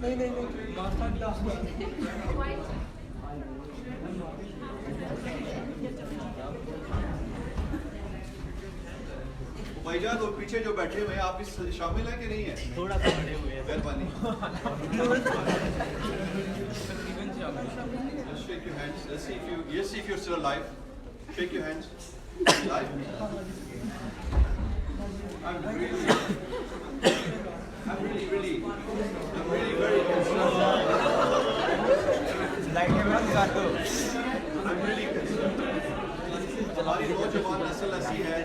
नहीं नहीं नहीं मास्टर क्लास भाईजान वो पीछे जो बैठे हुए हैं आप इस शामिल हैं कि नहीं है? थोड़ा सा बड़े हुए हैं मेहरबानी। Just shake your hands. Let's see if you're still alive. Shake your hands. Alive? I'm really very concerned. Light में काट दो I'm really concerned. हमारी नौजवान नस्ल ऐसी है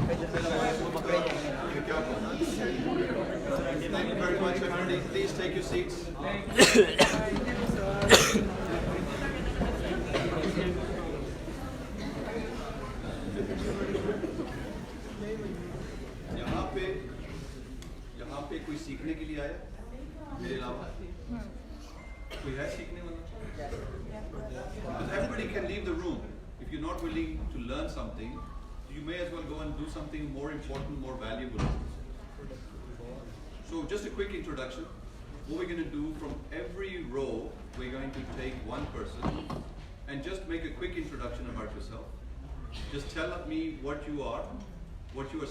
फिर हमारे मुल्क का क्या करना। Thank you very much everybody. Please take your seats. यहाँ पे कोई सीखने के लिए आया मेरे अलावा कोई है सीखने वाला? Because everybody can leave the room. If you're not willing to learn something, you may as well go and do something more important, more valuable. So just a quick introduction. What we're going to do, from every row, we're going to take one person and just make a quick introduction about yourself. Just tell me what you are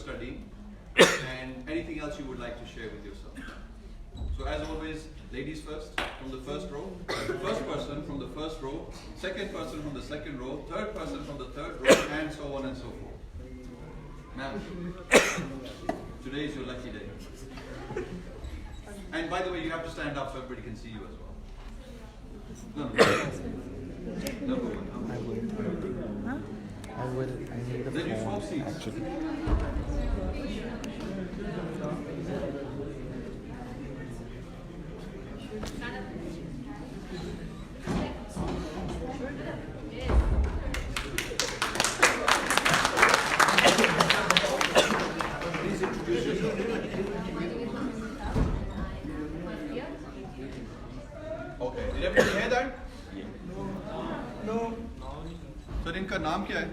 studying, and anything else you would like to share with yourself. So as always, ladies first, from the first row, first person from the first row, second person from the second row, third person from the third row, and so on and so forth. Ma'am, today is your lucky day. And by the way, you have to stand up so everybody can see you as well. Number one. I need a Then you phone, swap seats. actually. Please introduce yourself. Okay. Did everybody hear that? No sir इनका नाम क्या है?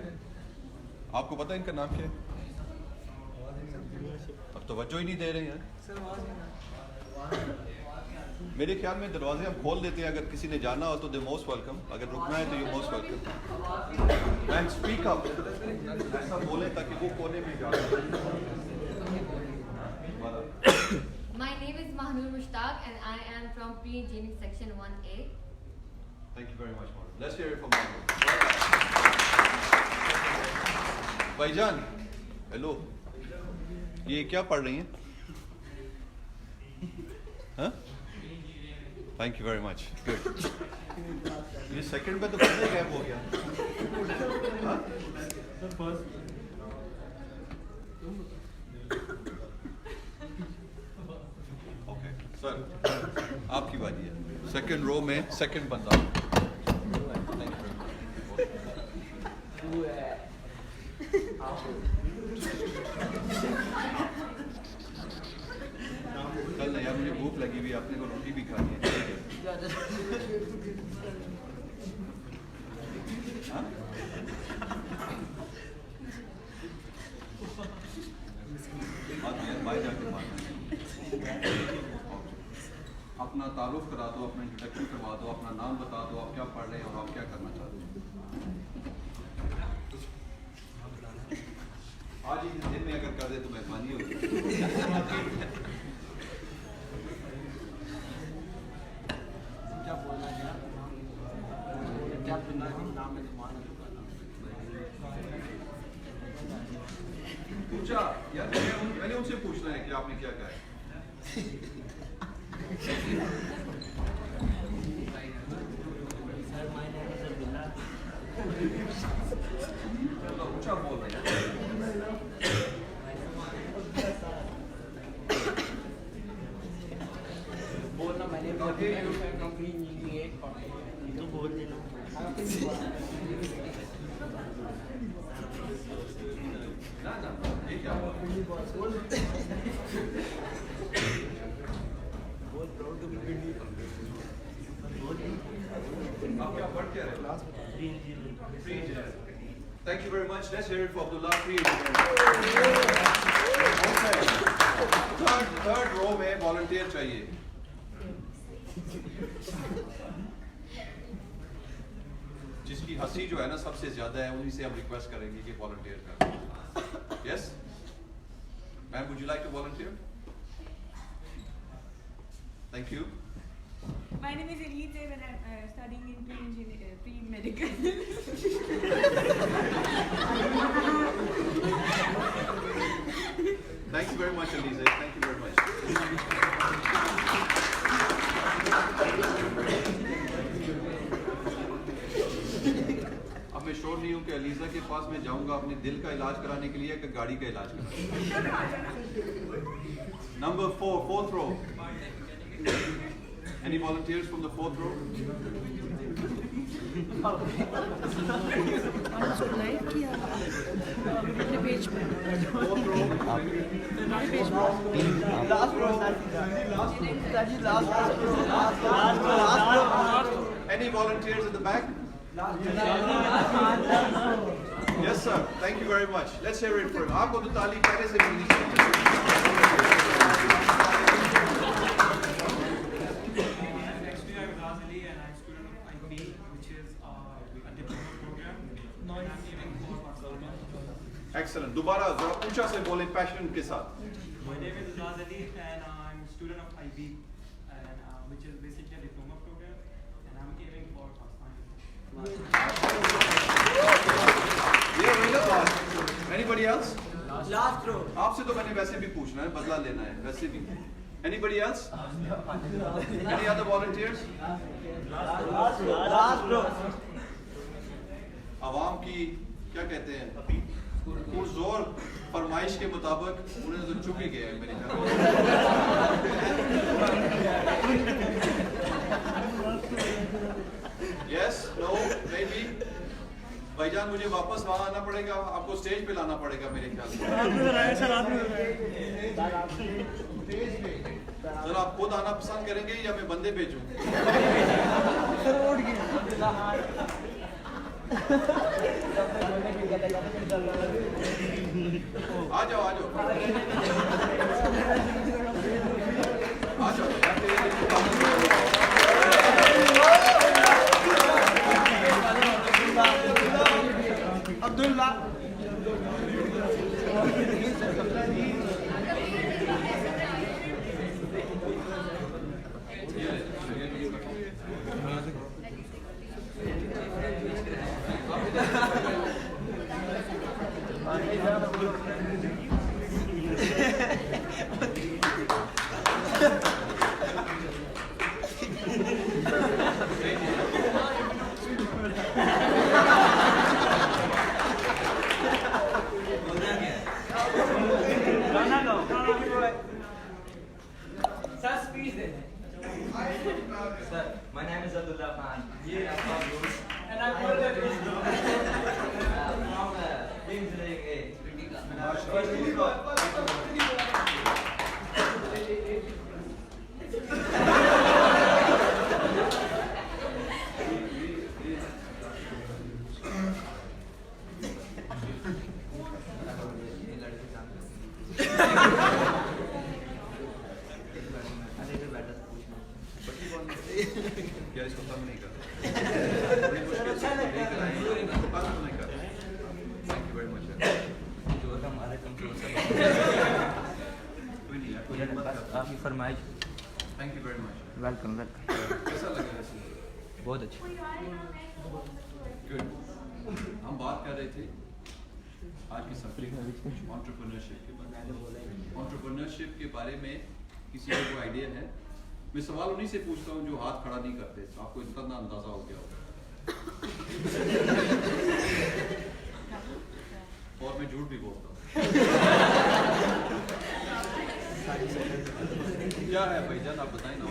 आपको पता है इनका नाम क्या है? अब तो वजह ही नहीं दे रहे हैं। सर आवाज नहीं मेरे ख्याल में दरवाजे हम खोल देते हैं, अगर किसी ने जाना हो तो दे मोस्ट वेलकम, अगर रुकना है तो you most welcome. And speak up, ऐसा बोले ताकि वो कोने में जा। My name is Mahnur Mushtaq and I am from Pre-Engineering Section 1A. Thank you very much, Mahnur. Let's hear it from Mahnur. भाईजान, हेलो, ये क्या पढ़ रही हैं? हाँ? Thank you very much. Good. ये सेकंड में तो कितने गैप हो गया? हाँ? Okay, sir, आपकी बारी है। सेकंड रो में सेकंड बंदा। Thank you very much. चल ना यार, मुझे भूख लगी हुई, आपने को रोटी भी खानी है। हाँ? बाय जाके मारना। अपना तारुफ करा दो, अपना इंट्रोडक्शन करवा दो, अपना नाम बता दो, आप क्या पढ़ रहे हैं और आप क्या करना चाहते हैं। आज ही दिन में अगर कर दे तो मेहरबानी होगी। पूछा यार, मैंने उनसे पूछना है कि आपने क्या कहा है। ऊंचा बोल रहे हैं। बोलना मैंने कंपनी इंजीनियरिंग तो बोल देना ना ये क्या हुआ? आप क्या पढ़ क्या रहे हो? Pre-engineering. Thank you very much. Let's hear it for Abdullah. Pre-engineering. Okay. Third row में volunteer चाहिए। जिसकी हंसी जो है ना सबसे ज्यादा है उन्हीं से हम रिक्वेस्ट करेंगे कि वॉलंटियर करें। Yes ma'am, would you like to volunteer? Thank you. My name is Elise and I'm studying in pre-medical. Thank you very much, Elise. Thank you very much. अब मैं श्योर नहीं हूँ कि अलीजा के पास मैं जाऊंगा अपने दिल का इलाज कराने के लिए कि गाड़ी का इलाज कराने। Number 4, fourth row. Any volunteers from the 4th row? Fourth row. Any volunteers at the back? Yes, sir. Thank you very much. Let's hear it for him. आपको तो ताली पहले से मिलनी चाहिए। Excellent. दोबारा जरा ऊंचा से बोले पैशन के साथ। My name is Azaz Ali and I'm a student of IB, and which is basically a diploma program, and I'm aiming for first. Anybody else? Last row. आपसे तो मैंने वैसे भी पूछना है, बदला लेना है, वैसे भी। Anybody else? Any other volunteers? Last row. आवाम की क्या कहते हैं? पुरजोर फरमाइश के मुताबिक उन्हें तो चुप ही गए हैं मेरे ख्याल में। Yes, no, maybe. भाईजान मुझे वापस वहाँ आना पड़ेगा, आपको स्टेज पे लाना पड़ेगा मेरे ख्याल से। सर आप खुद आना पसंद करेंगे या मैं बंदे भेजूं? आ जाओ आ जाओ आ जाओ। Abdullah Sir, my name is Abdullah Khan. And I'm from क्या इसको कम नहीं कर बड़ी मुश्किल से लेकर आए हैं, इनको कम नहीं कर। Thank you very much. जो हमारे कंट्रोल से कोई नहीं यार, कोई मत कर। आपकी फरमाइश। Thank you very much. Welcome welcome. कैसा लगा वैसे? बहुत अच्छा। गुड। हम बात कर रहे थे आज की सब्जेक्ट एंटरप्रेन्योरशिप के बारे में। एंटरप्रेन्योरशिप के बारे में किसी को कोई आइडिया है? मैं सवाल उन्हीं से पूछता हूँ जो हाथ खड़ा नहीं करते, तो आपको इतना अंदाजा हो गया होगा। और मैं झूठ भी बोलता हूँ। क्या है भाईजान, आप बताएं ना।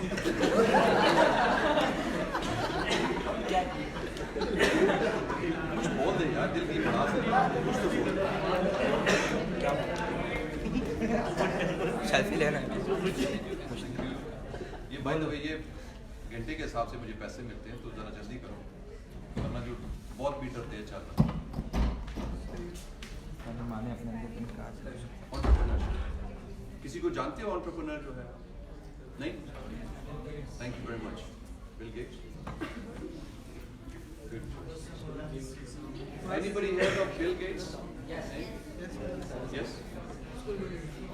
कुछ बोल दे यार, दिल की भड़ास है, कुछ तो बोल। सेल्फी लेना है। ये बाय द वे ये घंटे के हिसाब से मुझे पैसे मिलते हैं, तो ज़रा जल्दी करो वरना जो बहुत मीटर तेज चल रहा है। माने अपने एंटरप्रेन्योरशिप किसी को जानते हो? एंटरप्रेन्योर जो है नहीं? Thank you very much. Bill Gates. Good choice. Anybody heard of Bill Gates? Yes. Yes.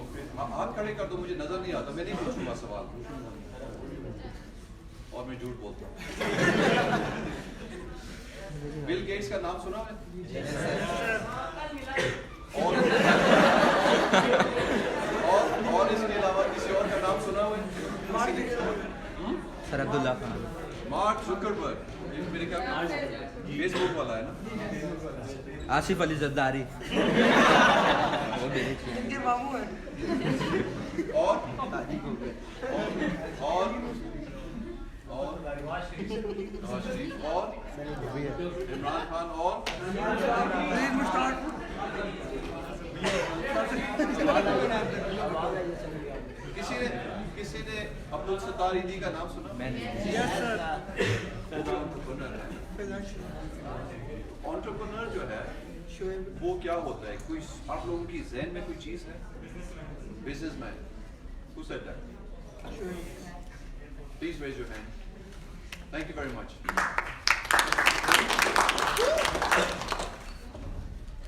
Okay. हाथ खड़े कर दो, मुझे नजर नहीं आता, मैं नहीं पूछूंगा सवाल और मैं झूठ बोलता हूँ। बिल गेट्स का नाम सुना है? और इसके अलावा किसी और का नाम सुना हुआ है? Sir Abdullah Khan. Mark Zuckerberg, मेरे ख्याल में फेसबुक वाला है ना? आसिफ अली जरदारी। इनके मामू है। और नवाज शरीफ और इमरान खान और किसी ने अब्दुल सत्तार ईदी का नाम सुना? एंटरप्रेन्योर जो है वो क्या होता है? कोई आप लोगों की ज़हन में कोई चीज़ है? Businessman. Who said that? Please raise your hand. Thank you very much.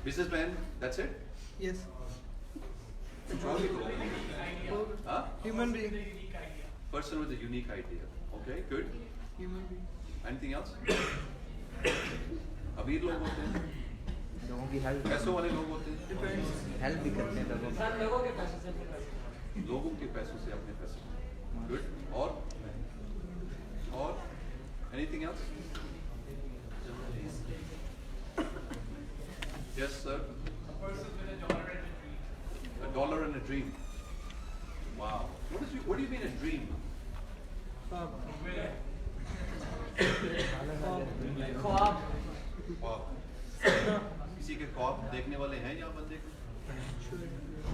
Businessman, that's it? Yes. कुछ और भी कहो? हाँ? Human being. Person with a unique idea. Okay, good. Human being. Anything else? अमीर लोग होते हैं, लोगों की हेल्प पैसों वाले लोग होते हैं, Depends. हेल्प भी करते हैं लोगों की। लोगों के पैसे से अपने पैसे। लोगों के पैसों से अपने पैसे। Good. और anything else? Yes, sir. A dollar and a dream. Wow. What do you mean a dream? ख्वाब। ख्वाब। किसी के ख्वाब देखने वाले हैं यहाँ बंदे को?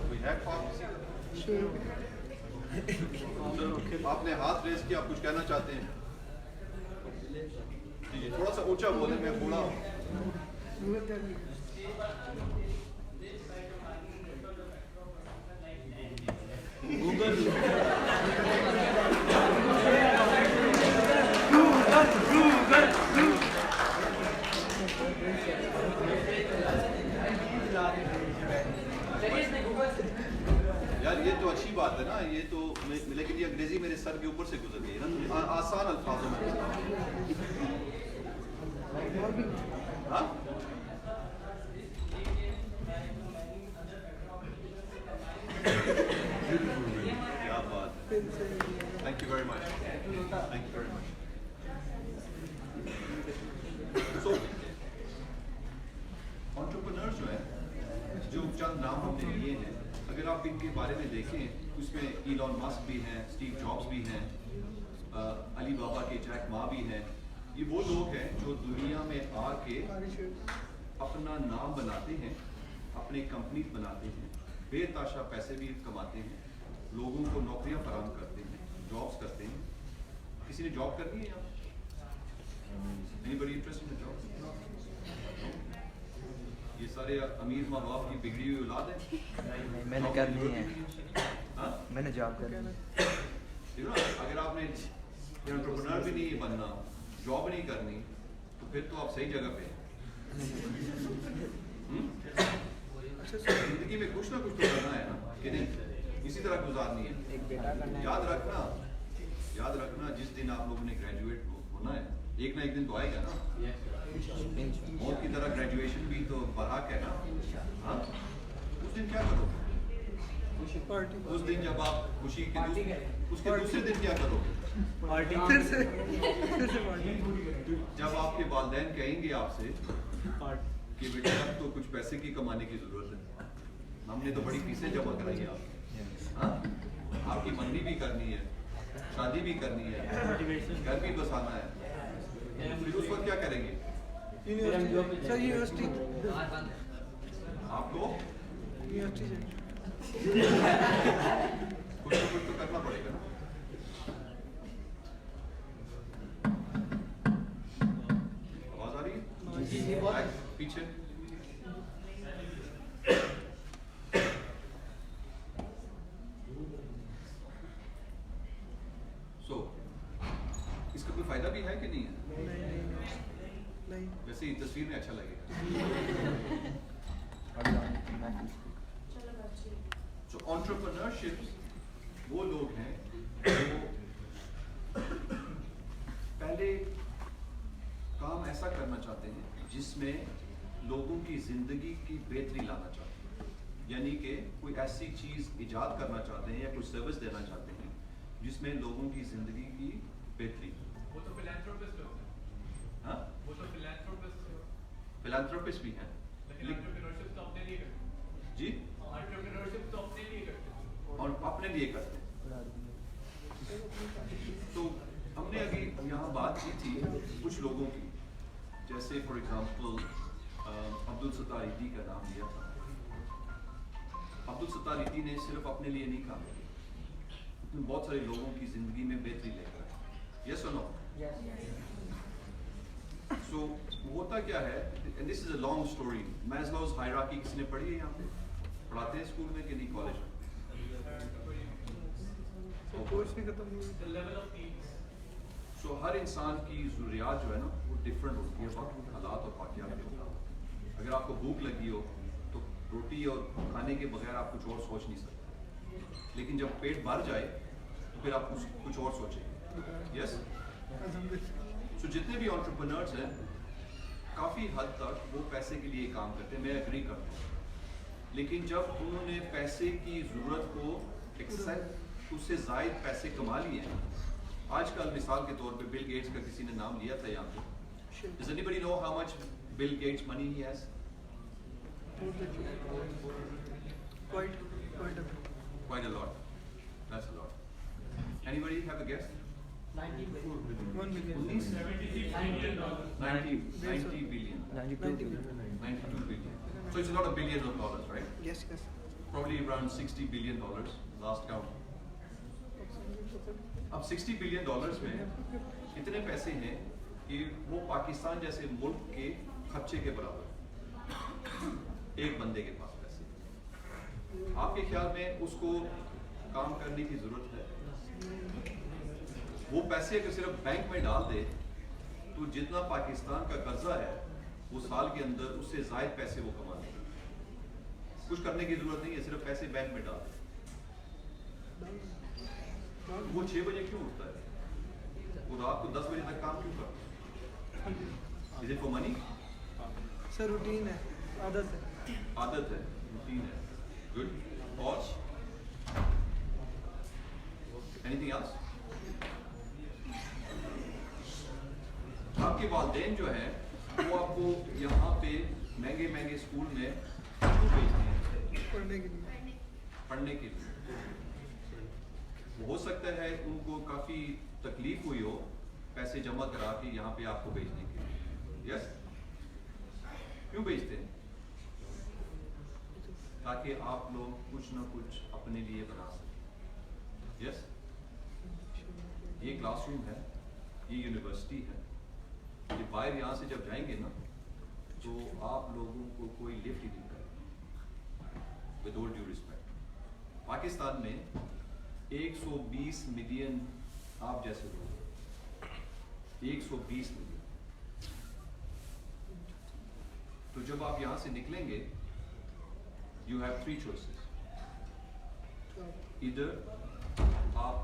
कोई है ख्वाब किसी का? चलो, आपने हाथ रेस किया, आप कुछ कहना चाहते हैं? जी, थोड़ा सा ऊंचा बोले, मैं बूढ़ा हूँ। यार ये तो अच्छी बात है ना, ये तो लेकिन ये अंग्रेजी मेरे सर के ऊपर से गुजर गई है ना, आसान अल्फाजों में हाँ? क्या बात है। Thank you very much, thank you very much. So entrepreneurs जो है, जो चंद नाम हमने लिए हैं, अगर आप इनके बारे में देखें, उसमें इलॉन मस्क भी हैं, स्टीव जॉब्स भी हैं, अली बाबा के जैक मा भी हैं। ये वो लोग हैं जो दुनिया में आके अपना नाम बनाते हैं, अपने कंपनी बनाते हैं, बेताशा पैसे भी कमाते हैं, लोगों को नौकरियां फराहम करते हैं, जॉब्स करते हैं। किसी ने जॉब करनी है यहाँ? Anybody interested in jobs? ये सारे अमीर माँ बाप की बिगड़ी हुई औलाद है। मैंने करनी है। हाँ? मैंने जॉब करनी है। You know, अगर आपने एंटरप्रेन्योर भी नहीं बनना, जॉब नहीं करनी, तो फिर तो आप सही जगह पे हैं। जिंदगी में कुछ ना कुछ तो करना है ना, कि नहीं? इसी तरह गुजारनी है। याद रखना जिस दिन आप लोगों ने ग्रेजुएट होना है, एक ना एक दिन तो आएगा ना। मौत की तरह ग्रेजुएशन भी तो बराक है ना। हाँ? उस दिन क्या करोगे? उस दिन जब आप खुशी के उसके दूसरे दिन क्या करोगे? फिर से जब आपके वालिदैन कहेंगे आपसे कि बेटा अब तो कुछ पैसे की कमाने की जरूरत है, हमने तो बड़ी फीसें जमा कराई है आपकी, हाँ? आपकी मंदी भी करनी है, शादी भी करनी है, घर भी बसाना है, फिर उस वक्त क्या करेंगे? यूनिवर्सिटी आपको यूनिवर्सिटी कुछ ना कुछ तो करना पड़ेगा ना। आवाज आ रही है? पीछे कोई फायदा भी है कि नहीं है? नहीं। वैसे ही तस्वीर में अच्छा लगेगा। So entrepreneurship वो लोग हैं जो पहले काम ऐसा करना चाहते हैं जिसमें लोगों की जिंदगी की बेहतरी लाना चाहते हैं, यानी कि कोई ऐसी चीज इजाद करना चाहते हैं या कोई सर्विस देना चाहते हैं जिसमें लोगों की जिंदगी की बेहतरी। वो तो philanthropist होते हैं। हाँ, वो तो philanthropist है। फिलैंथ्रोपिस्ट भी हैं लेकिन entrepreneurship तो अपने लिए करते जी, हैं। Entrepreneurship तो अपने लिए करते हैं। और अपने लिए करते हैं। तो हमने अभी यहाँ बात की थी कुछ लोगों की, जैसे फॉर एग्जांपल अब्दुल सत्तार ईदी का नाम लिया था। अब्दुल सत्तार ईदी ने सिर्फ अपने लिए नहीं काम किया, बहुत सारे लोगों की जिंदगी में बेहतरी लेकर आए। यस और नो? सो होता क्या है, and this is a long story. Maslow's hierarchy किसी ने पढ़ी है यहाँ पे? पढ़ाते हैं स्कूल में कि नहीं, कॉलेज में? कोर्स नहीं खत्म हुई। The level of needs. सो हर इंसान की ज़रूरियात जो है ना वो डिफरेंट होती है वक्त, हालात और वाक़यात के मुताबिक। अगर आपको भूख लगी हो तो रोटी और खाने के बगैर आप कुछ और सोच नहीं सकते, लेकिन जब पेट भर जाए तो फिर आप कुछ और सोचेंगे। यस? सो जितने भी एंटरप्रेन्योर्स हैं काफ़ी हद तक वो पैसे के लिए काम करते हैं, मैं एग्री करता हूँ, लेकिन जब उन्होंने पैसे की ज़रूरत को एक्सेप्ट, उससे ज़ायद पैसे कमा लिए हैं। आजकल मिसाल के तौर पे बिल गेट्स का किसी ने नाम लिया था यहाँ पे। Does anybody know how much Bill Gates money he has? Quite a lot. That's a lot. Anybody have a guess? 1 million। 76 billion dollars. 90 billion. 92 billion. So it's not a billion of dollars, right? Yes, yes। Probably around $60 billion last count. अब $60 billion में इतने पैसे हैं कि वो पाकिस्तान जैसे मुल्क के खर्चे के बराबर एक बंदे के पास पैसे। आपके ख्याल में उसको काम करने की जरूरत है? वो पैसे अगर सिर्फ बैंक में डाल दे तो जितना पाकिस्तान का कर्जा है वो साल के अंदर उससे ज्यादा पैसे वो कमा लेंगे। कुछ करने की जरूरत नहीं है, सिर्फ पैसे बैंक में डाल दे। वो 6 बजे क्यों उठता है? वो रात को 10 बजे तक काम क्यों करता है? Is it for money? Sir routine है, आदत है। आदत है, रूटीन है। गुड। और एनीथिंग एल्स? आपके वालिदैन जो है वो आपको यहाँ पे महंगे महंगे स्कूल में क्यों भेजते हैं? पढ़ने के लिए। पढ़ने के लिए। हो सकता है उनको काफ़ी तकलीफ हुई हो पैसे जमा करा के यहाँ पे आपको भेजने के लिए। यस? क्यों भेजते हैं? ताकि आप लोग कुछ ना कुछ अपने लिए बना सकें। यस? ये क्लासरूम है, ये यूनिवर्सिटी है, ये बाहर यहाँ से जब जाएंगे ना तो आप लोगों को कोई लिफ्ट ही नहीं करेगा, with all due respect. Pakistan में 120 मिलियन आप जैसे लोग, 120 मिलियन। तो जब आप यहां से निकलेंगे यू हैव 3 choices। इधर आप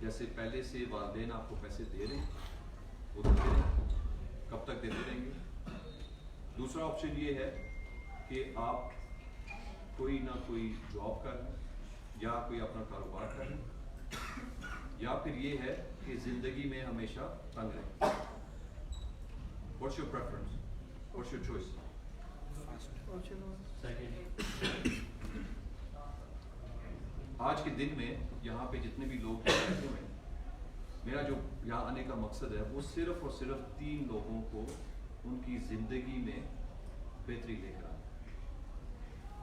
जैसे पहले से वालिदैन आपको पैसे दे रहे हैं वो देते रहें, कब तक देते रहेंगे। दूसरा ऑप्शन ये है कि आप कोई ना कोई जॉब कर लें या कोई अपना कारोबार करें, या फिर ये है कि जिंदगी में हमेशा तंग रहें। What's your preference? What's your choice? आज के दिन में यहाँ पे जितने भी लोग बैठे हुए हैं, मेरा जो यहाँ आने का मकसद है वो सिर्फ और सिर्फ 3 लोगों को उनकी जिंदगी में बेहतरी लेकर आना।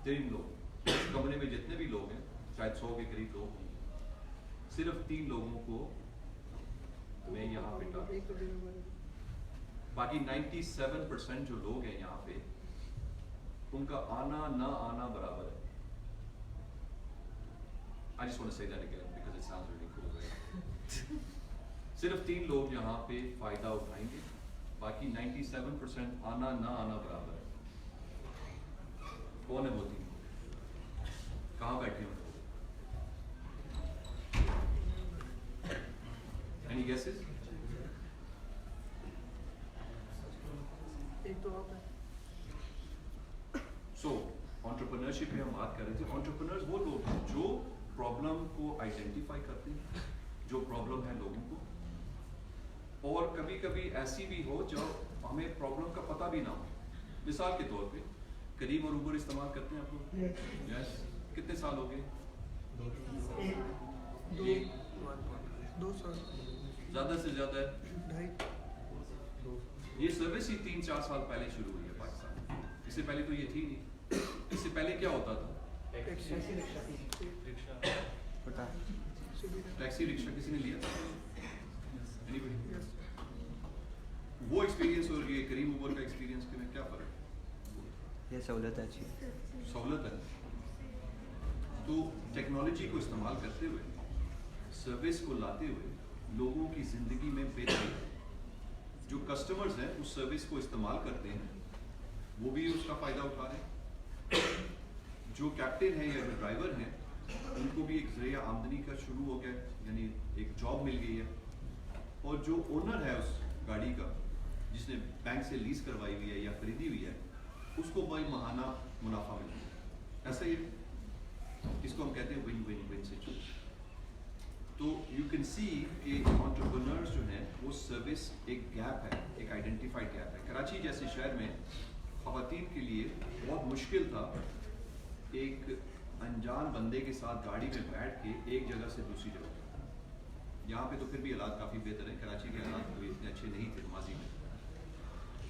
3 लोग, इस कमरे में जितने भी लोग हैं शायद 100 के करीब लोग होंगे, सिर्फ 3 लोगों को मैं यहाँ पे डाल, बाकी 97% जो लोग हैं यहाँ पे उनका आना ना आना बराबर है। I just want to say that again because it sounds really cool, right? सिर्फ 3 लोग यहाँ पे फ़ायदा उठाएंगे, बाकी 97% आना ना आना बराबर है। कौन है वो 3 लोग? कहाँ बैठे हैं? Any guesses? एक तो आप है। So, entrepreneurship पे हम बात कर रहे थे। Entrepreneurs वो लोग हैं जो प्रॉब्लम को आइडेंटिफाई करते हैं, जो प्रॉब्लम है लोगों को, और कभी कभी ऐसी भी हो जब हमें प्रॉब्लम का पता भी ना हो। मिसाल के तौर पे करीम और उबर इस्तेमाल करते हैं आप लोग? यस। कितने साल हो गए? 2 साल, ज़्यादा से ज़्यादा 2.5। ये सर्विस ही 3-4 साल पहले शुरू हुई है पाकिस्तान में। इससे पहले तो ये थी नहीं। इससे पहले क्या होता था? टैक्सी टैक्सी रिक्शा किसी ने लिया था? Anybody? वो एक्सपीरियंस और ये करीम उबर का एक्सपीरियंस के में क्या फ़र्क है? ये सहूलत है अच्छी। सहूलत है। तो टेक्नोलॉजी को इस्तेमाल करते हुए, सर्विस को लाते हुए लोगों की ज़िंदगी में बेहतरी, जो कस्टमर्स हैं उस सर्विस को इस्तेमाल करते हैं वो भी उसका फ़ायदा उठा रहे हैं। जो कैप्टन है या जो ड्राइवर हैं उनको भी एक ज़रिया आमदनी का शुरू हो गया, यानी एक जॉब मिल गई है। और जो ओनर है उस गाड़ी का, जिसने बैंक से लीज करवाई हुई है या खरीदी हुई है, उसको भाई महाना मुनाफा मिल गया। ऐसा ही इसको हम कहते हैं विन विन विन सिचुएशन। तो यू कैन सी कि एंटरप्रेन्योर्स जो हैं वो सर्विस एक गैप है, एक आइडेंटिफाइड गैप है। कराची जैसे शहर में ख़वातीन के लिए बहुत मुश्किल था एक अनजान बंदे के साथ गाड़ी में बैठ के एक जगह से दूसरी जगह। यहाँ पे तो फिर भी हालात काफ़ी बेहतर हैं, कराची के हालात कोई इतने अच्छे नहीं थे माजी में,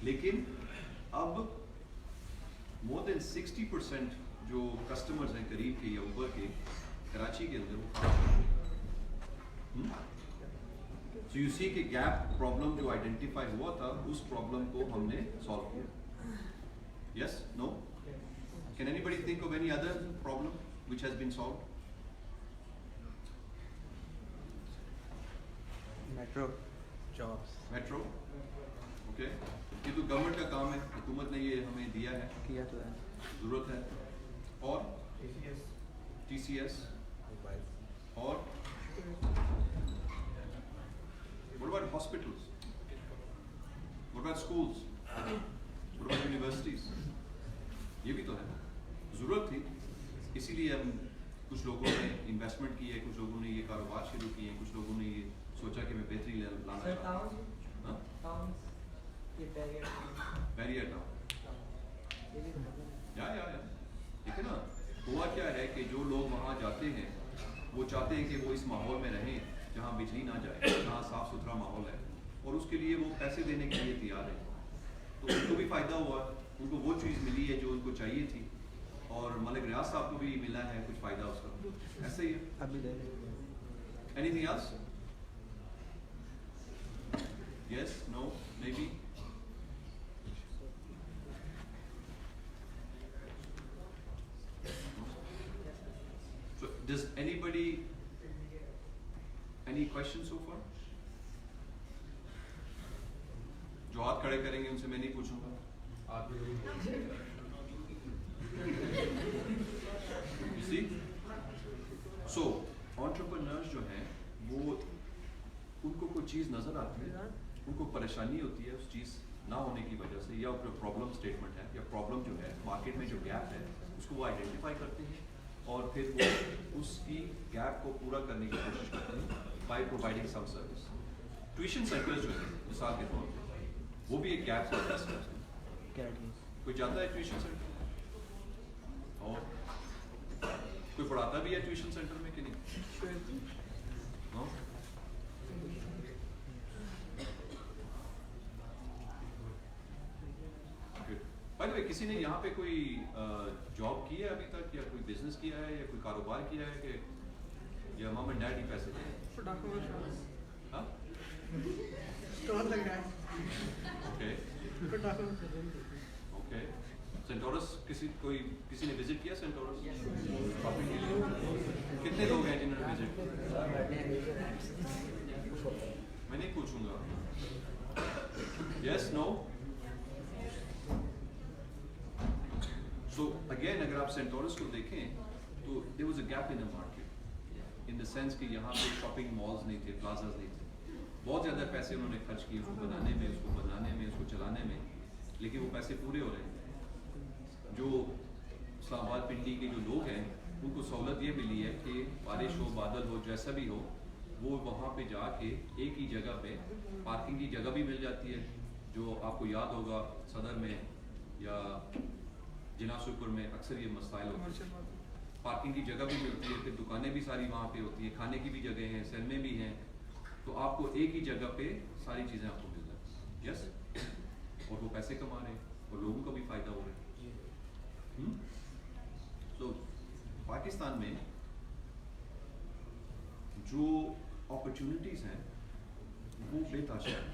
लेकिन अब मोर देन 60% जो कस्टमर्स हैं करीब के या उबर के कराची के अंदर वो सो यू सी कि गैप प्रॉब्लम जो आइडेंटिफाई हुआ था उस प्रॉब्लम को हमने सॉल्व किया। Yes, no, can anybody think of any other problem which has been solved? Metro jobs metro, okay, ये तो गवर्नमेंट का काम है, हुकूमत ने ये हमें दिया है, किया तो है। ज़रूरत है। और TCS और what about hospitals? What about schools? What about universities? ये भी तो है, ज़रूरत थी, इसीलिए हम कुछ लोगों ने इन्वेस्टमेंट की है, कुछ लोगों ने ये कारोबार शुरू किए हैं, कुछ लोगों ने ये सोचा कि मैं बेहतरी लाना चाहता हूँ। बैरियर था या ठीक है ना। हुआ क्या है कि जो लोग वहाँ जाते हैं वो चाहते हैं कि वो इस माहौल में रहें जहाँ बिजली ना जाए, जहाँ साफ़ सुथरा माहौल है, और उसके लिए वो पैसे देने के लिए तैयार है। तो उनको भी फ़ायदा हुआ, उनको वो चीज़ मिली है जो उनको चाहिए थी, और मलिक रियाज साहब को भी मिला है कुछ फ़ायदा उसका। ऐसे ही है। अभी दे Anything else? Yes, no, maybe? So, does anybody, any questions so far? जो हाथ खड़े करेंगे उनसे मैं नहीं पूछूंगा। You see? So, entrepreneurs जो हैं वो उनको कोई चीज़ नज़र आती है, उनको परेशानी होती है उस चीज़ ना होने की वजह से, या प्रॉब्लम स्टेटमेंट है या प्रॉब्लम जो है मार्केट में जो गैप है उसको वो आइडेंटिफाई करते हैं और फिर वो उसकी गैप को पूरा करने की कोशिश करते हैं by providing some service. Tuition centres जो है मिसाल के तौर पर वो भी एक गैप सर्विस है। कोई जाता है ट्यूशन सेंटर और कोई पढ़ाता भी है ट्यूशन सेंटर में कि नहीं? हाँ? बाय द वे किसी ने यहाँ पे कोई जॉब की है अभी तक, या कोई बिजनेस किया है या कोई कारोबार किया है कि या मम एंड डैड ही पैसे दें? हाँ? स्टॉल लग रहा है। Okay okay. सेंटोरस किसी ने विजिट किया सेंटोरस शॉपिंग के लिए? कितने लोग हैं जिन्होंने विजिट किया? मैंने पूछूंगा, यस नो? सो अगेन अगर आप सेंटोरस को देखें तो there was a gap in the market in the sense कि यहाँ पे शॉपिंग मॉल्स नहीं थे, प्लाजाज नहीं थे। बहुत ज़्यादा पैसे उन्होंने खर्च किए उसको बनाने में, उसको बनाने में, उसको चलाने में, लेकिन वो पैसे पूरे हो रहे हैं। जो इस्लामाबाद पिंडी के जो लोग हैं उनको सहूलत ये मिली है कि बारिश हो, बादल हो, जैसा भी हो, वो वहाँ पे जाके एक ही जगह पे पार्किंग की जगह भी मिल जाती है। जो आपको याद होगा सदर में या जिनासुपुर में अक्सर ये मसाइल होते हैं, पार्किंग की जगह भी मिलती है, फिर दुकानें भी सारी वहाँ पे होती है, खाने की भी जगह हैं, सिनेमे भी हैं, तो आपको एक ही जगह पे सारी चीज़ें आपको मिल जाती हैं। यस, और वो पैसे कमा रहे हैं और लोगों को भी फ़ायदा हो रहा है। तो पाकिस्तान में जो अपॉर्चुनिटीज़ हैं वो बेताशा है।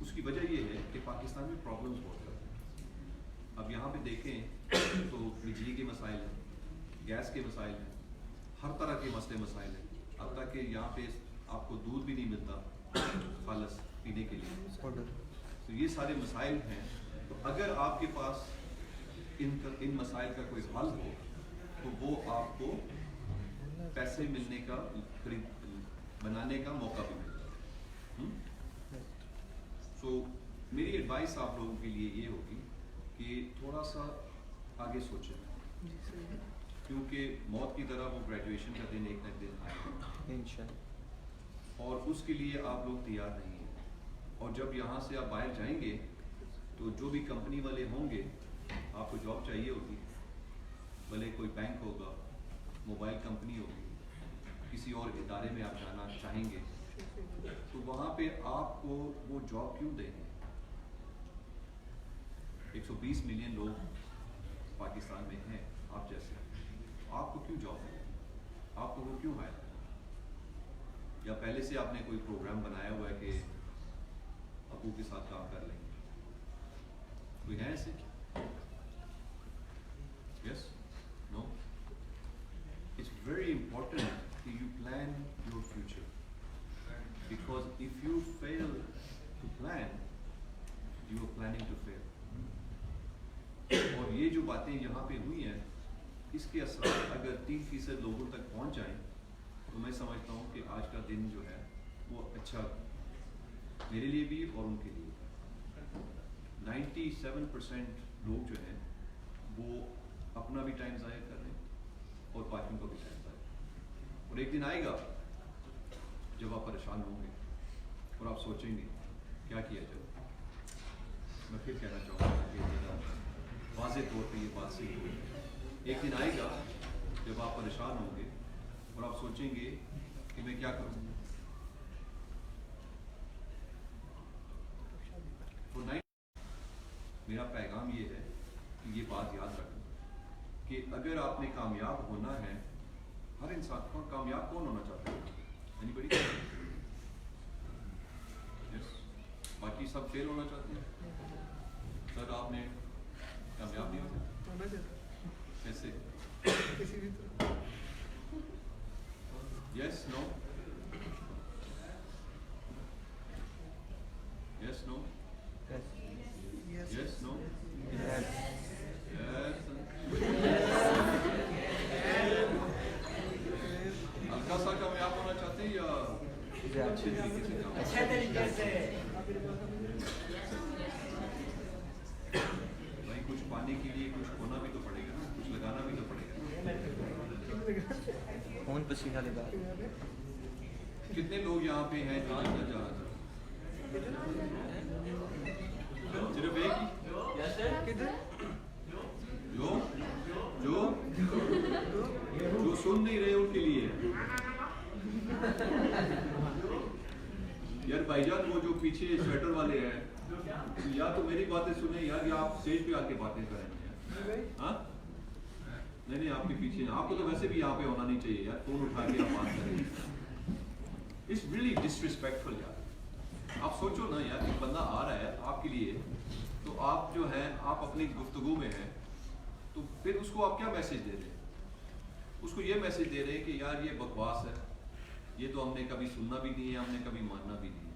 उसकी वजह ये है कि पाकिस्तान में प्रॉब्लम्स बहुत ज़्यादा हैं। अब यहाँ पे देखें तो बिजली के मसाइल हैं, गैस के मसाइल हैं, हर तरह के मसले मसाइल हैं। अब तक कि यहाँ पे आपको दूध भी नहीं मिलता खालस पीने के लिए। तो ये सारे मसाइल हैं। तो अगर आपके पास इन मसाइल का कोई हल हो तो वो आपको पैसे मिलने का, बनाने का मौका भी मिलता है। सो मेरी एडवाइस आप लोगों के लिए ये होगी कि थोड़ा सा आगे सोचें, क्योंकि मौत की तरह वो ग्रेजुएशन का दिन एक न एक दिन आएगा और उसके लिए आप लोग तैयार नहीं हैं। और जब यहाँ से आप बाहर जाएंगे तो जो भी कंपनी वाले होंगे, आपको जॉब चाहिए होगी, भले कोई बैंक होगा, मोबाइल कंपनी होगी, किसी और इदारे में आप जाना चाहेंगे, तो वहाँ पे आपको वो जॉब क्यों देंगे? 120 मिलियन लोग पाकिस्तान में हैं आप जैसे, आपको क्यों जॉब देंगे? आपको वो क्यों हायर करें? या पहले से आपने कोई प्रोग्राम बनाया हुआ है कि अबू के साथ काम कर लेंगे? कोई है ऐसे? Yes? No? It's very important that you plan your future, because if you fail to plan, you are planning to fail. और ये जो बातें यहाँ पे हुई हैं, इसके असर अगर 3% लोगों तक पहुँच जाएं, तो मैं समझता हूँ कि आज का दिन जो है वो अच्छा मेरे लिए भी और उनके लिए। 97% लोग जो हैं वो अपना भी टाइम ज़ाया कर रहे हैं और बाकियों का भी टाइम ज़ाया। और एक दिन आएगा जब आप परेशान होंगे और आप सोचेंगे क्या किया जाए। मैं फिर कहना चाहूँगा कि ज़रा वाज़े तौर पे ये बात सही होगी। एक दिन आएगा जब आप परेशान होंगे और आप सोचेंगे कि मैं क्या करूँ। तो मेरा पैगाम ये है कि ये बात याद रखें कि अगर आपने कामयाब होना है, हर इंसान को कामयाब कौन होना चाहता है? एनीबॉडी? यस। बाकी सब फेल होना चाहते हैं। सर आपने कामयाब नहीं होना? कैसे? Yes, no? Yes, no? Yes, no? Yes. Yes. हल्का सा कामयाब होना चाहते हैं या अच्छे तरीके से? अच्छे तरीके से। भाई कुछ पाने के लिए कुछ खोना भी तो पड़ेगा ना, कुछ लगाना भी तो पड़ेगा। कौन पसीना लगा? कितने लोग यहाँ पे हैं जो अंदर जा रहे थे? सिर्फ एक ही? जो सुन नहीं रहे उनके लिए। यार भाईजान वो जो पीछे स्वेटर वाले हैं, या तो मेरी बातें सुने यार, या आप स्टेज पे आके बातें करें। हाँ? नहीं आपके पीछे, आपको तो वैसे भी यहाँ पे होना नहीं चाहिए यार, फोन उठा के आप बात करें। इट्स रियली डिसरिस्पेक्टफुल यार। आप सोचो ना यार, एक बंदा आ रहा है आपके लिए, तो आप जो है आप अपनी गुफ्तगू में हैं, तो फिर उसको आप क्या मैसेज दे रहे हैं? उसको ये मैसेज दे रहे हैं कि यार ये बकवास है, ये तो हमने कभी सुनना भी नहीं है, हमने कभी मानना भी नहीं है।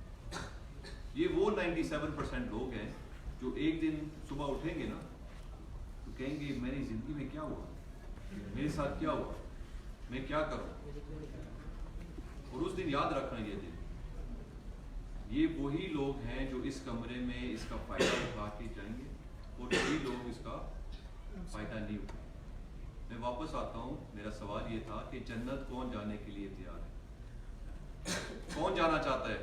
ये वो 97% लोग हैं जो एक दिन सुबह उठेंगे ना तो कहेंगे मेरी जिंदगी में क्या हुआ, मेरे साथ क्या हुआ, मैं क्या करूं। और उस दिन याद रखना ये दिन, ये वही लोग हैं जो इस कमरे में इसका फायदा उठा के जाएंगे और वही लोग इसका फायदा नहीं उठाएंगे। मैं वापस आता हूँ, मेरा सवाल ये था कि जन्नत कौन जाने के लिए तैयार है, कौन जाना चाहता है?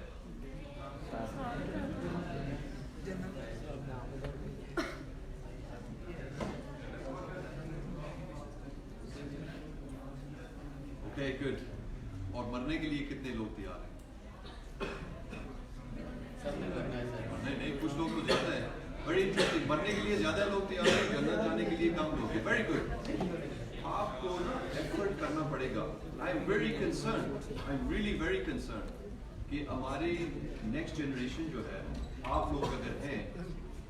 Okay good. और मरने के लिए कितने लोग तैयार हैं? नहीं, कुछ लोग तो ज्यादा है। बड़ी इंटरेस्टिंग, मरने के लिए ज्यादा लोग तैयार हैं, जन्नत जाने के लिए कम लोग हैं। Very good. आपको ना एफर्ट करना पड़ेगा। आई am very concern, I am really very concern कि हमारी नेक्स्ट जनरेशन जो है, आप लोग अगर हैं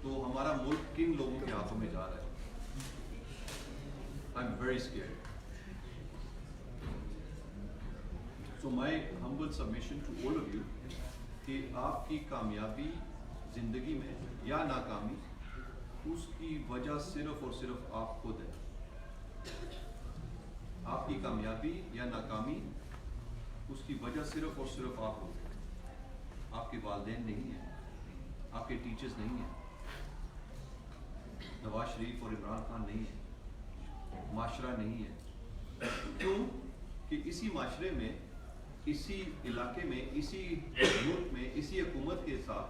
तो हमारा मुल्क किन लोगों के हाथों में जा रहा है। I am very scared. So my humble submission to all of you कि आपकी कामयाबी जिंदगी में या नाकामी, उसकी वजह सिर्फ और सिर्फ आप खुद है। आपकी कामयाबी या नाकामी, उसकी वजह सिर्फ और सिर्फ आप हो। आपके वालिदैन नहीं है, आपके टीचर्स नहीं है, नवाज शरीफ और इमरान खान नहीं है, माशरा नहीं है। क्यों कि इसी माशरे में, इसी इलाके में, इसी मुल्क में, इसी हुकूमत के साथ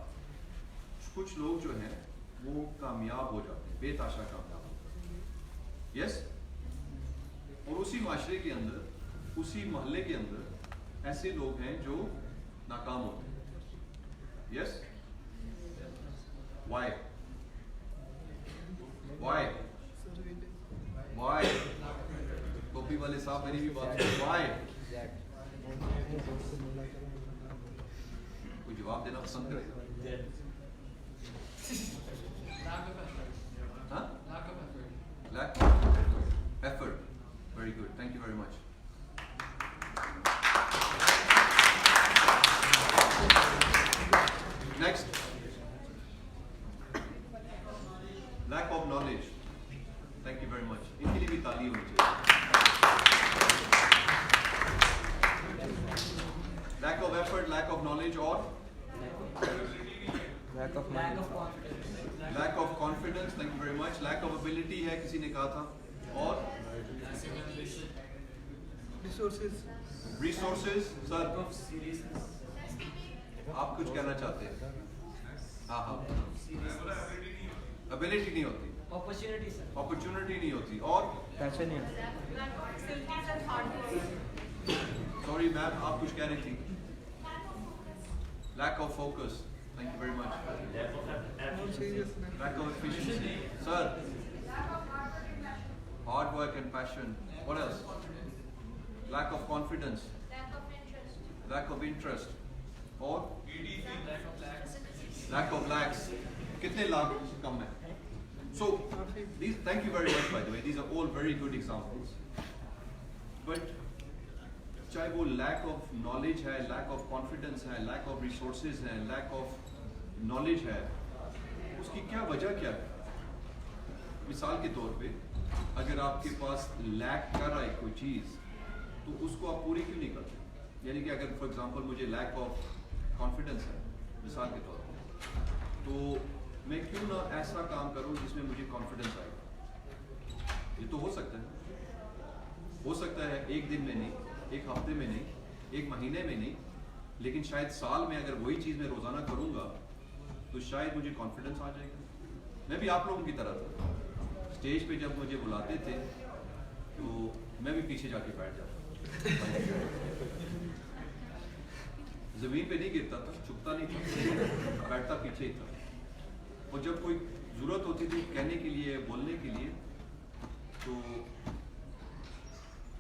कुछ लोग जो हैं वो कामयाब हो जाते हैं, बेताशा कामयाब होते हैं। यस। और उसी माशरे के अंदर, उसी मोहल्ले के अंदर ऐसे लोग हैं जो नाकाम होते हैं। यस। Why why why? टोपी वाले साहब मेरी भी बात सुनो। वाई? कोई जवाब देना पसंद करेगा? हाँ? Lack of effort. Very good. Thank you very much. Next. Lack of knowledge. Thank you very much. इनके लिए भी ताली होनी चाहिए। Lack of effort, lack of knowledge, और Lack of confidence. lack of confidence. Thank you very much. Lack of ability है, किसी ने कहा था, और resources. Sir, आप कुछ कहना चाहते हैं? हाँ, ability नहीं होती, opportunity नहीं होती, और Passion नहीं होता। सॉरी मैम, आप कुछ कह रही थी? Lack of focus. Thank you very much. Lack of efficiency. Sir. Hard work and passion. What else? Lack of confidence. Lack of interest. Or? Lack of lacks. कितने लाख कम है? So, these. Thank you very much, by the way. These are all very good examples. But चाहे वो lack of knowledge है, lack of confidence है, lack of resources है, lack of knowledge है, उसकी क्या वजह क्या है? मिसाल के तौर पे अगर आपके पास lack कर रहा है कोई चीज़, तो उसको आप पूरी क्यों नहीं करते? यानी कि अगर फॉर एग्जांपल मुझे lack of confidence है, मिसाल के तौर पे, तो मैं क्यों ना ऐसा काम करूं जिसमें मुझे confidence आएगा? ये तो हो सकता है एक दिन में नहीं, एक हफ्ते में नहीं, एक महीने में नहीं, लेकिन शायद साल में अगर वही चीज़ मैं रोज़ाना करूँगा तो शायद मुझे कॉन्फिडेंस आ जाएगा। मैं भी आप लोगों की तरह था, स्टेज पे जब मुझे बुलाते थे तो मैं भी पीछे जाके बैठ जाता, ज़मीन पे नहीं गिरता था, झुकता नहीं था, बैठता पीछे ही था। और जब कोई ज़रूरत होती थी कहने के लिए, बोलने के लिए, तो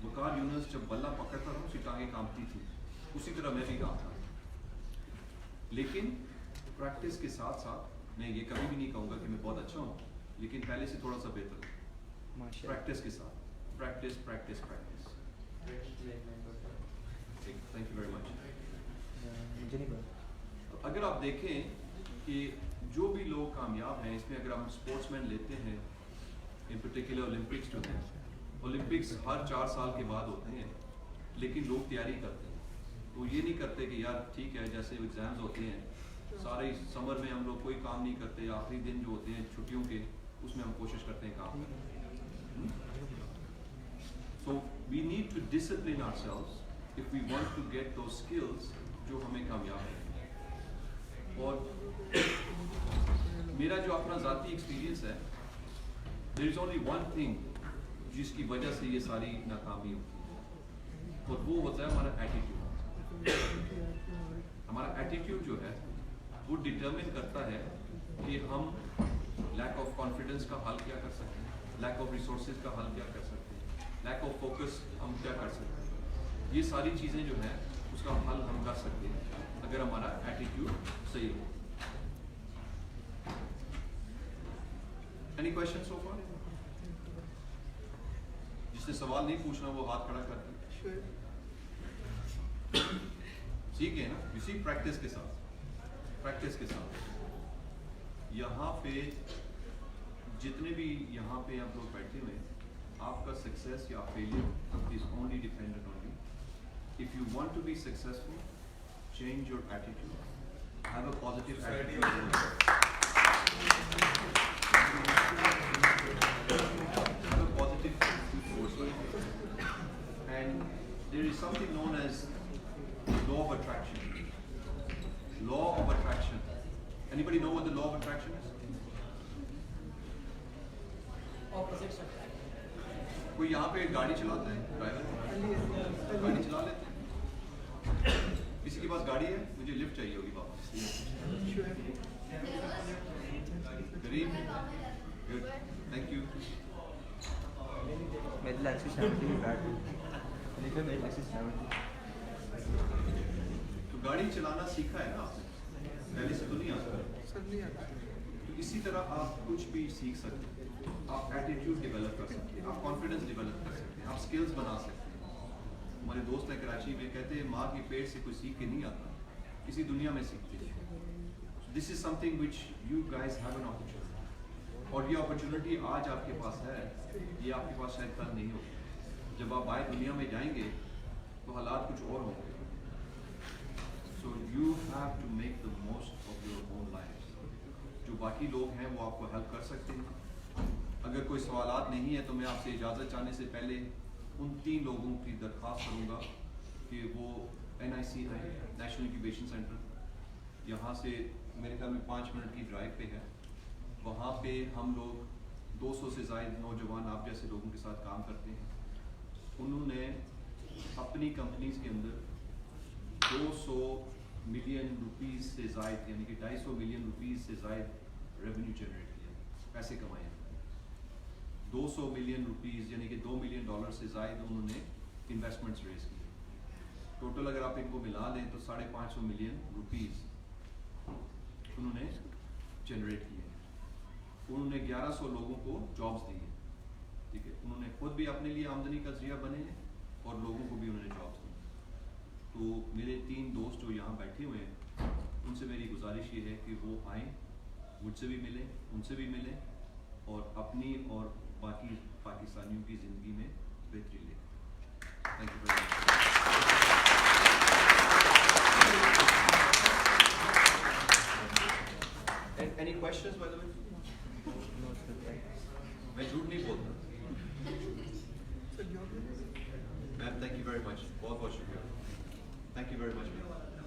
वकार यूनुस जब बल्ला पकड़ता था उसकी टांगें कांपती थी, उसी तरह मैं भी कांपता था। लेकिन प्रैक्टिस के साथ साथ, मैं ये कभी भी नहीं कहूँगा कि मैं बहुत अच्छा हूँ, लेकिन पहले से थोड़ा सा बेहतर हूँ। प्रैक्टिस के साथ, practice practice practice. Thank you very much. मुझे नहीं पता। अगर आप देखें कि जो भी लोग कामयाब हैं इसमें, अगर हम स्पोर्ट्समैन लेते हैं, इन पर्टिकुलर ओलंपिक्स जो हैं, ओलंपिक्स हर 4 साल के बाद होते हैं, लेकिन लोग तैयारी करते हैं। तो ये नहीं करते कि यार ठीक है, जैसे एग्ज़ाम्स होते हैं, सारे समर में हम लोग कोई काम नहीं करते, आखिरी दिन जो होते हैं छुट्टियों के, उसमें हम कोशिश करते हैं काम करने। So we need to discipline ourselves if we want to get those skills जो हमें कामयाब करेंगे। और मेरा जो अपना ज़ाती एक्सपीरियंस है, there is only one thing जिसकी वजह से ये सारी नाकामी होती है, और वो होता है हमारा एटीट्यूड। हमारा एटीट्यूड जो है वो डिटरमिन करता है कि हम लैक ऑफ कॉन्फिडेंस का हल क्या कर सकते हैं, लैक ऑफ रिसोर्सेज का हल क्या कर सकते हैं, लैक ऑफ फोकस हम क्या कर सकते हैं। ये सारी चीज़ें जो हैं उसका हल हम कर सकते हैं अगर हमारा एटीट्यूड सही हो। एनी क्वेश्चन सो फार? जिसने सवाल नहीं पूछना वो हाथ खड़ा कर दे। ठीक है ना? इसी प्रैक्टिस के साथ यहाँ पे जितने भी यहाँ पे आप लोग बैठे हुए हैं, आपका सक्सेस या failure is only dependent on you. If you want to be successful, change your attitude, have a positive attitude, have a positive attitude towards life. And there is something known as law of attraction. Law of attraction. Anybody know what the law of attraction is? Opposites attract. कोई यहाँ पे गाड़ी चलाता है, driver गाड़ी चला लेते हैं। किसी के पास गाड़ी है? मुझे लिफ्ट चाहिए होगी वापस। गरीब? Good. Thank you. मेरी लाइसेंस 70 में बैठ लेकिन मेरी लाइसेंस 70। तो गाड़ी चलाना सीखा है ना आपने, पहले से तो नहीं आता। तो इसी तरह आप कुछ भी सीख सकते हैं, आप एटीट्यूड डेवलप कर सकते हैं, आप कॉन्फिडेंस डेवलप कर सकते हैं, आप स्किल्स बना सकते हैं। हमारे दोस्त हैं कराची में, कहते हैं माँ के पेट से कोई सीख के नहीं आता, किसी दुनिया में सीखते हैं। This is something which you guys have an opportunity, और ये अपॉर्चुनिटी आज आपके पास है, ये आपके पास शायद कल नहीं होगी। जब आप बाहर दुनिया में जाएंगे तो हालात कुछ और होंगे। So you have to make the most of your own life. जो बाकी लोग हैं वो आपको हेल्प कर सकते हैं। अगर कोई सवालात नहीं है तो मैं आपसे इजाज़त चाहने से पहले उन 3 लोगों की दरख्वास्त करूँगा कि वो NIC है, नेशनल इंक्यूबेशन सेंटर, यहाँ से मेरे ख्याल में 5 मिनट की ड्राइव पे है। वहाँ पे हम लोग 200 से ज़ायद नौजवान आप जैसे लोगों के साथ काम करते हैं। उन्होंने अपनी कंपनीज के अंदर 200 मिलियन रुपीज़ से ज़ायद, यानी कि 250 मिलियन रुपीज़ से ज़ायद रेवेन्यू जनरेट किया, पैसे कमाए। 200 मिलियन रुपीज़ यानी कि $2 मिलियन से ज़ायद उन्होंने इन्वेस्टमेंट्स रेज किए। टोटल अगर आप इनको मिला लें तो 550 मिलियन रुपीज़ उन्होंने जनरेट किए। उन्होंने 1100 लोगों को जॉब्स दी हैं, ठीक है। उन्होंने खुद भी अपने लिए आमदनी का ज़रिया बने हैं और लोगों को भी उन्होंने जॉब्स दी। तो मेरे 3 दोस्त जो यहाँ बैठे हुए हैं, उनसे मेरी गुजारिश ये है कि वो आएँ, मुझसे भी मिलें, उनसे भी मिलें, और अपनी और बाकी पाकिस्तानियों की ज़िंदगी में बेहतरी लें। Thank you very much. Any questions by the way? मैं झूठ नहीं बोलता। Ma'am, thank you very much, बहुत बहुत शुक्रिया। Thank you very much.